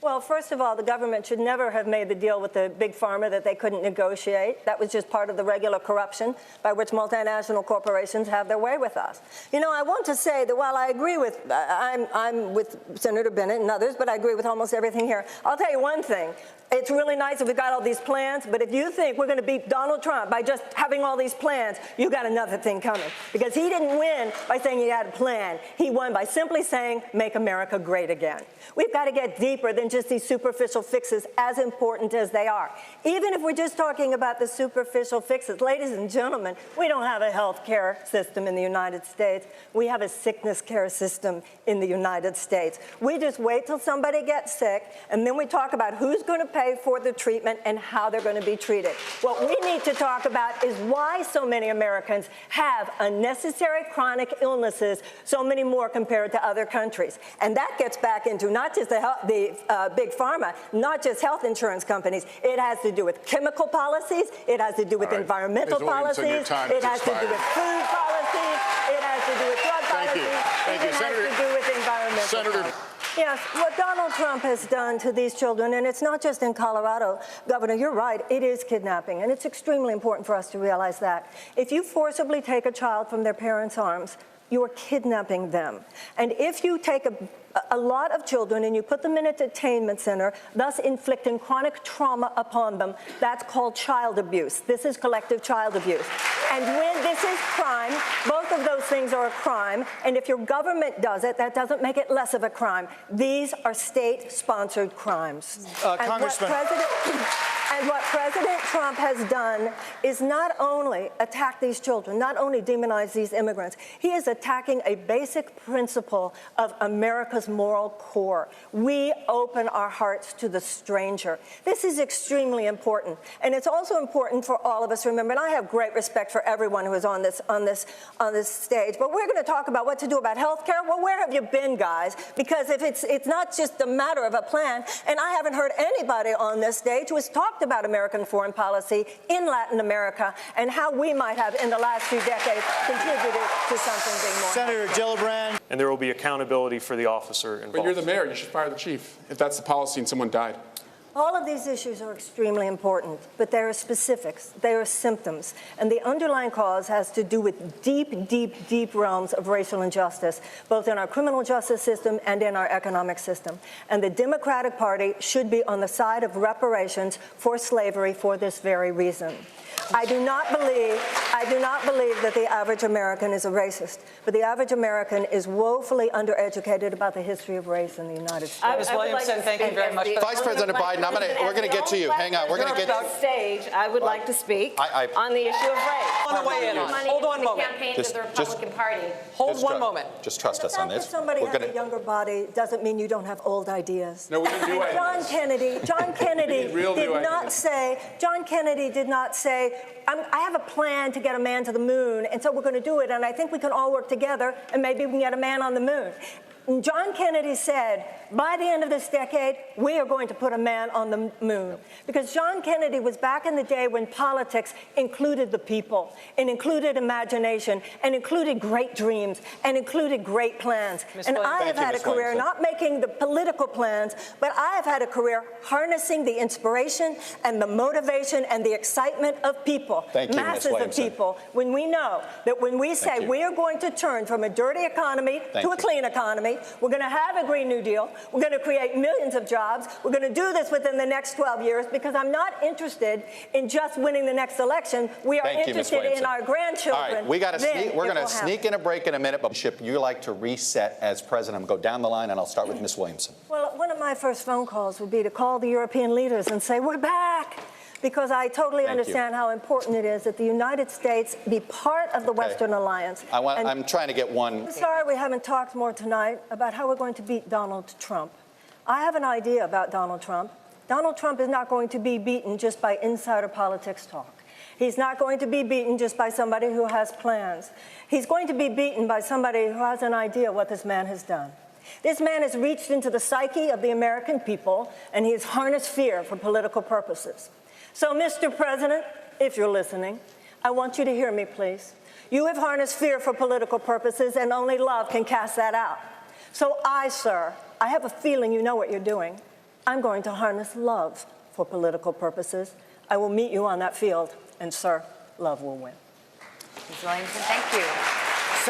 Well, first of all, the government should never have made the deal with the big pharma that they couldn't negotiate. That was just part of the regular corruption by which multinational corporations have their way with us. You know, I want to say that while I agree with, I'm with Senator Bennett and others, but I agree with almost everything here. I'll tell you one thing. It's really nice that we've got all these plans, but if you think we're going to beat Donald Trump by just having all these plans, you got another thing coming. Because he didn't win by saying he had a plan. He won by simply saying, make America great again. We've got to get deeper than just these superficial fixes, as important as they are. Even if we're just talking about the superficial fixes, ladies and gentlemen, we don't have a health care system in the United States. We have a sickness care system in the United States. We just wait till somebody gets sick, and then we talk about who's going to pay for the treatment and how they're going to be treated. What we need to talk about is why so many Americans have unnecessary chronic illnesses, so many more compared to other countries. And that gets back into not just the big pharma, not just health insurance companies. It has to do with chemical policies. It has to do with environmental policies. It has to do with food policies. It has to do with drug policies. Thank you, It has to do with environmental policies. Yes, what Donald Trump has done to these children, and it's not just in Colorado, Governor, you're right, it is kidnapping, and it's extremely important for us to realize that. If you forcibly take a child from their parents' arms, you're kidnapping them. And if you take a lot of children and you put them in a detainment center, thus inflicting chronic trauma upon them, that's called child abuse. This is collective child abuse. And when this is crime, both of those things are a crime, and if your government does it, that doesn't make it less of a crime. These are state-sponsored crimes. Congressman. And what President Trump has done is not only attack these children, not only demonize these immigrants, he is attacking a basic principle of America's moral core. We open our hearts to the stranger. This is extremely important. And it's also important for all of us to remember, and I have great respect for everyone who is on this stage, but we're going to talk about what to do about health care. Well, where have you been, guys? Because if it's not just a matter of a plan, and I haven't heard anybody on this stage who has talked about American foreign policy in Latin America and how we might have, in the last few decades, contributed to something being more. Senator Gillibrand. And there will be accountability for the officer involved. But you're the mayor. You should fire the chief if that's the policy and someone died. All of these issues are extremely important, but there are specifics, there are symptoms, and the underlying cause has to do with deep, deep, deep realms of racial injustice, both in our criminal justice system and in our economic system. And the Democratic Party should be on the side of reparations for slavery for this very reason. I do not believe that the average American is a racist, but the average American is woefully undereducated about the history of race in the United States. Ms. Williamson, thank you very much. Vice President Biden, we're going to get to you. Hang on, we're going to get to stage. I would like to speak on the issue of race. Hold on a moment. Campaign to the Republican Party. Hold one moment. Just trust us on this. The fact that somebody has a younger body doesn't mean you don't have old ideas. No, we didn't do it. John Kennedy did not say, I have a plan to get a man to the moon, and so we're going to do it, and I think we can all work together, and maybe we can get a man on the moon. John Kennedy said, by the end of this decade, we are going to put a man on the moon. Because John Kennedy was back in the day when politics included the people, and included imagination, and included great dreams, and included great plans. And I have had a career not making the political plans, but I have had a career harnessing the inspiration and the motivation and the excitement of people, masses of people, when we know that when we say we are going to turn from a dirty economy to a clean economy, we're going to have a Green New Deal. We're going to create millions of jobs. We're going to do this within the next 12 years because I'm not interested in just winning the next election. We are interested in our grandchildren. All right, we're going to sneak in a break in a minute, but you like to reset as president. I'm going to go down the line, and I'll start with Ms. Williamson. Well, one of my first phone calls would be to call the European leaders and say, we're back. Because I totally understand how important it is that the United States be part of the Western Alliance. I'm trying to get one. I'm sorry we haven't talked more tonight about how we're going to beat Donald Trump. I have an idea about Donald Trump. Donald Trump is not going to be beaten just by insider politics talk. He's not going to be beaten just by somebody who has plans. He's going to be beaten by somebody who has an idea what this man has done. This man has reached into the psyche of the American people, and he has harnessed fear for political purposes. So, Mr. President, if you're listening, I want you to hear me, please. You have harnessed fear for political purposes, and only love can cast that out. So sir, I have a feeling you know what you're doing. I'm going to harness love for political purposes. I will meet you on that field, and, sir, love will win. Ms. Williamson, thank you.